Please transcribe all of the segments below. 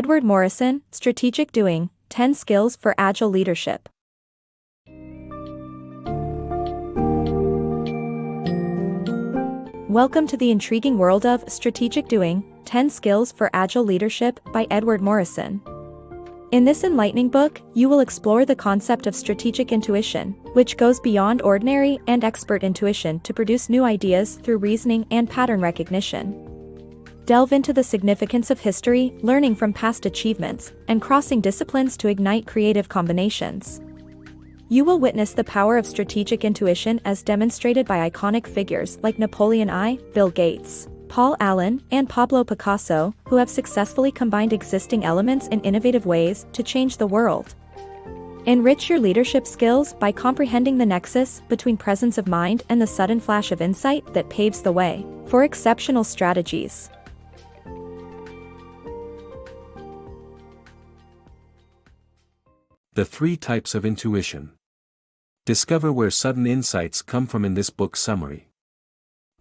Edward Morrison, Strategic Doing, 10 Skills for Agile Leadership. Welcome to the intriguing world of Strategic Doing, 10 Skills for Agile Leadership by Edward Morrison. In this enlightening book, you will explore the concept of strategic intuition, which goes beyond ordinary and expert intuition to produce new ideas through reasoning and pattern recognition. Delve into the significance of history, learning from past achievements, and crossing disciplines to ignite creative combinations. You will witness the power of strategic intuition as demonstrated by iconic figures like Napoleon I, Bill Gates, Paul Allen, and Pablo Picasso, who have successfully combined existing elements in innovative ways to change the world. Enrich your leadership skills by comprehending the nexus between presence of mind and the sudden flash of insight that paves the way for exceptional strategies. The 3 types of intuition. Discover where sudden insights come from in this book's summary.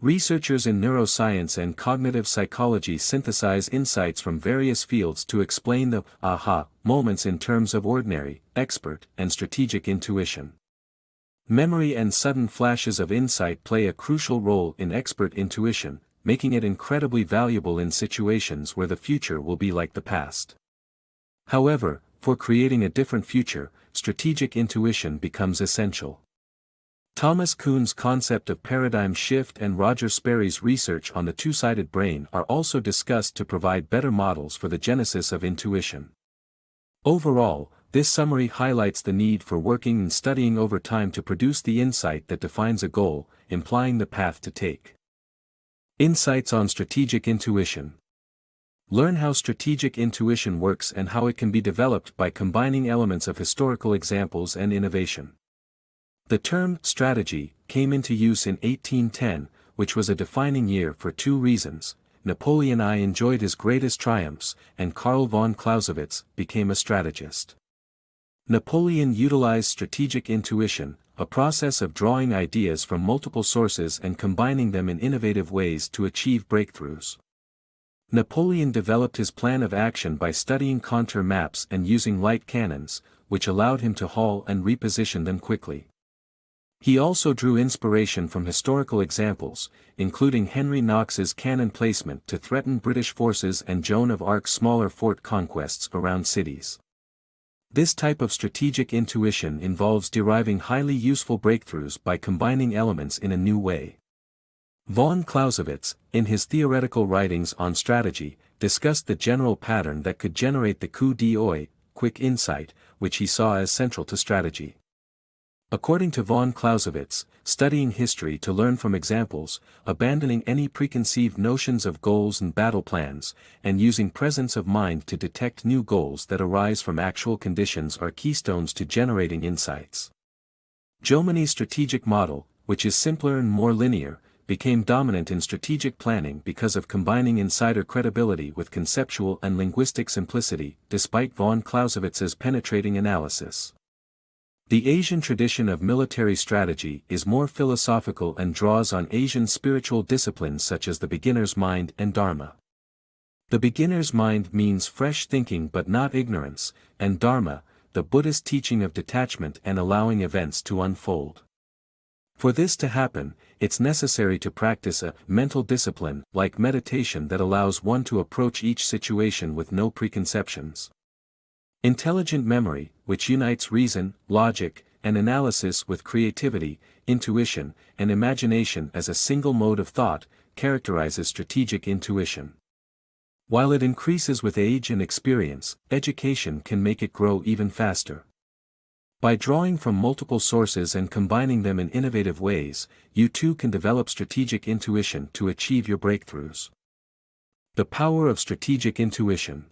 Researchers in neuroscience and cognitive psychology synthesize insights from various fields to explain the aha moments in terms of ordinary, expert, and strategic intuition. Memory and sudden flashes of insight play a crucial role in expert intuition, making it incredibly valuable in situations where the future will be like the past. However, for creating a different future, strategic intuition becomes essential. Thomas Kuhn's concept of paradigm shift and Roger Sperry's research on the two-sided brain are also discussed to provide better models for the genesis of intuition. Overall, this summary highlights the need for working and studying over time to produce the insight that defines a goal, implying the path to take. Insights on strategic intuition. Learn how strategic intuition works and how it can be developed by combining elements of historical examples and innovation. The term strategy came into use in 1810, which was a defining year for 2 reasons. Napoleon I enjoyed his greatest triumphs, and Karl von Clausewitz became a strategist. Napoleon utilized strategic intuition, a process of drawing ideas from multiple sources and combining them in innovative ways to achieve breakthroughs. Napoleon developed his plan of action by studying contour maps and using light cannons, which allowed him to haul and reposition them quickly. He also drew inspiration from historical examples, including Henry Knox's cannon placement to threaten British forces and Joan of Arc's smaller fort conquests around cities. This type of strategic intuition involves deriving highly useful breakthroughs by combining elements in a new way. Von Clausewitz, in his theoretical writings on strategy, discussed the general pattern that could generate the coup d'œil, quick insight, which he saw as central to strategy. According to von Clausewitz, studying history to learn from examples, abandoning any preconceived notions of goals and battle plans, and using presence of mind to detect new goals that arise from actual conditions are keystones to generating insights. Jomini's strategic model, which is simpler and more linear, became dominant in strategic planning because of combining insider credibility with conceptual and linguistic simplicity, despite von Clausewitz's penetrating analysis. The Asian tradition of military strategy is more philosophical and draws on Asian spiritual disciplines such as the beginner's mind and Dharma. The beginner's mind means fresh thinking but not ignorance, and Dharma, the Buddhist teaching of detachment and allowing events to unfold. For this to happen, it's necessary to practice a mental discipline like meditation that allows one to approach each situation with no preconceptions. Intelligent memory, which unites reason, logic, and analysis with creativity, intuition, and imagination as a single mode of thought, characterizes strategic intuition. While it increases with age and experience, education can make it grow even faster. By drawing from multiple sources and combining them in innovative ways, you too can develop strategic intuition to achieve your breakthroughs. The power of strategic intuition.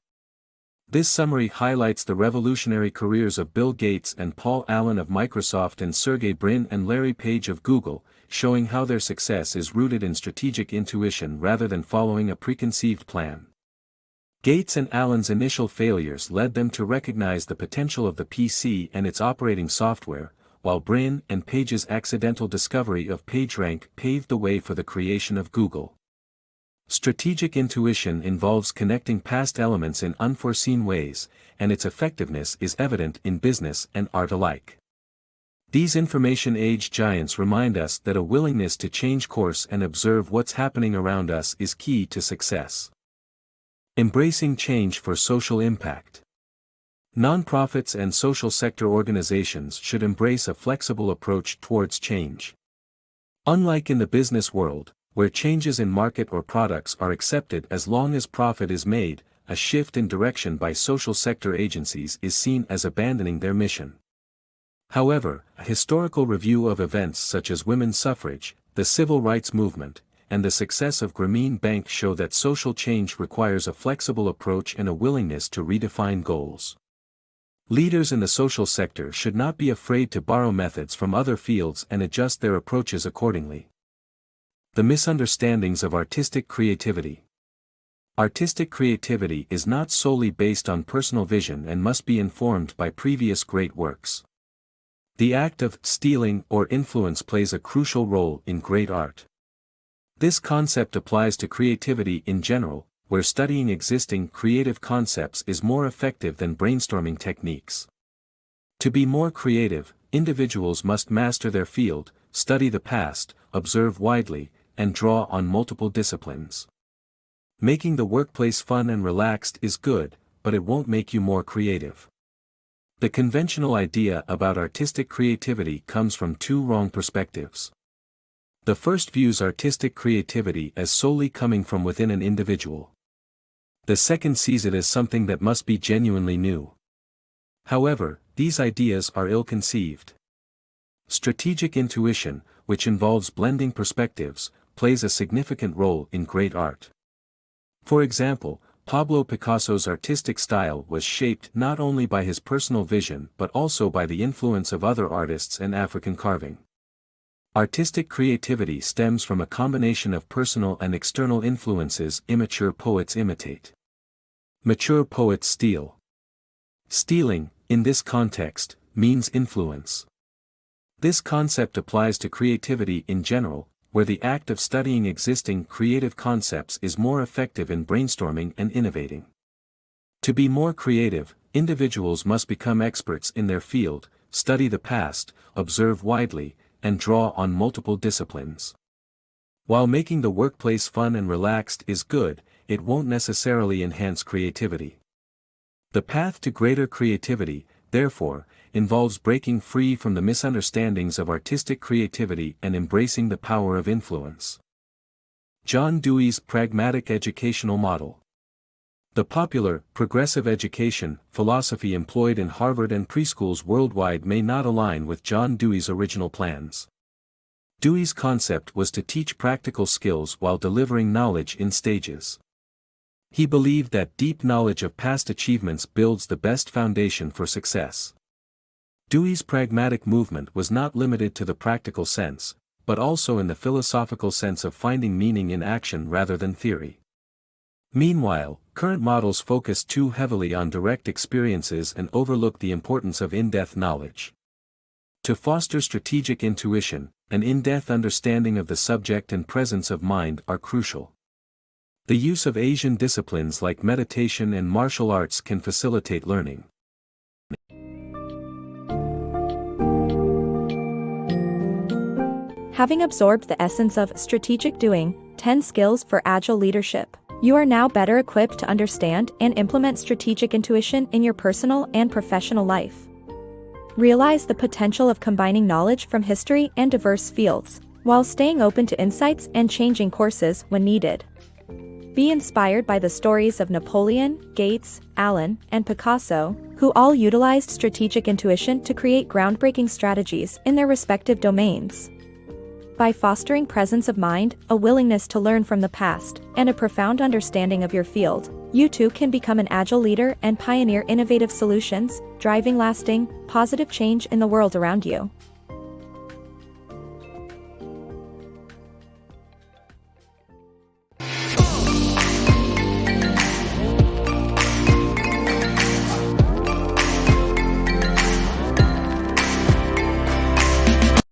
This summary highlights the revolutionary careers of Bill Gates and Paul Allen of Microsoft and Sergey Brin and Larry Page of Google, showing how their success is rooted in strategic intuition rather than following a preconceived plan. Gates and Allen's initial failures led them to recognize the potential of the PC and its operating software, while Brin and Page's accidental discovery of PageRank paved the way for the creation of Google. Strategic intuition involves connecting past elements in unforeseen ways, and its effectiveness is evident in business and art alike. These information age giants remind us that a willingness to change course and observe what's happening around us is key to success. Embracing change for social impact. Nonprofits and social sector organizations should embrace a flexible approach towards change. Unlike in the business world, where changes in market or products are accepted as long as profit is made, a shift in direction by social sector agencies is seen as abandoning their mission. However, a historical review of events such as women's suffrage, the civil rights movement, and the success of Grameen Bank show that social change requires a flexible approach and a willingness to redefine goals. Leaders in the social sector should not be afraid to borrow methods from other fields and adjust their approaches accordingly. The misunderstandings of artistic creativity. Artistic creativity is not solely based on personal vision and must be informed by previous great works. The act of stealing or influence plays a crucial role in great art. This concept applies to creativity in general, where studying existing creative concepts is more effective than brainstorming techniques. To be more creative, individuals must master their field, study the past, observe widely, and draw on multiple disciplines. Making the workplace fun and relaxed is good, but it won't make you more creative. The conventional idea about artistic creativity comes from two wrong perspectives. The first views artistic creativity as solely coming from within an individual. The second sees it as something that must be genuinely new. However, these ideas are ill-conceived. Strategic intuition, which involves blending perspectives, plays a significant role in great art. For example, Pablo Picasso's artistic style was shaped not only by his personal vision but also by the influence of other artists and African carving. Artistic creativity stems from a combination of personal and external influences. Immature poets imitate. Mature poets steal. Stealing, in this context, means influence. This concept applies to creativity in general, where the act of studying existing creative concepts is more effective in brainstorming and innovating. To be more creative, individuals must become experts in their field, study the past, observe widely, and draw on multiple disciplines. While making the workplace fun and relaxed is good, it won't necessarily enhance creativity. The path to greater creativity, therefore, involves breaking free from the misunderstandings of artistic creativity and embracing the power of influence. John Dewey's Pragmatic Educational Model. The popular, progressive education philosophy employed in Harvard and preschools worldwide may not align with John Dewey's original plans. Dewey's concept was to teach practical skills while delivering knowledge in stages. He believed that deep knowledge of past achievements builds the best foundation for success. Dewey's pragmatic movement was not limited to the practical sense, but also in the philosophical sense of finding meaning in action rather than theory. Meanwhile, current models focus too heavily on direct experiences and overlook the importance of in-depth knowledge. To foster strategic intuition, an in-depth understanding of the subject and presence of mind are crucial. The use of Asian disciplines like meditation and martial arts can facilitate learning. Having absorbed the essence of strategic doing, 10 skills for agile leadership, you are now better equipped to understand and implement strategic intuition in your personal and professional life. Realize the potential of combining knowledge from history and diverse fields, while staying open to insights and changing courses when needed. Be inspired by the stories of Napoleon, Gates, Allen, and Picasso, who all utilized strategic intuition to create groundbreaking strategies in their respective domains. By fostering presence of mind, a willingness to learn from the past, and a profound understanding of your field, you too can become an agile leader and pioneer innovative solutions, driving lasting, positive change in the world around you.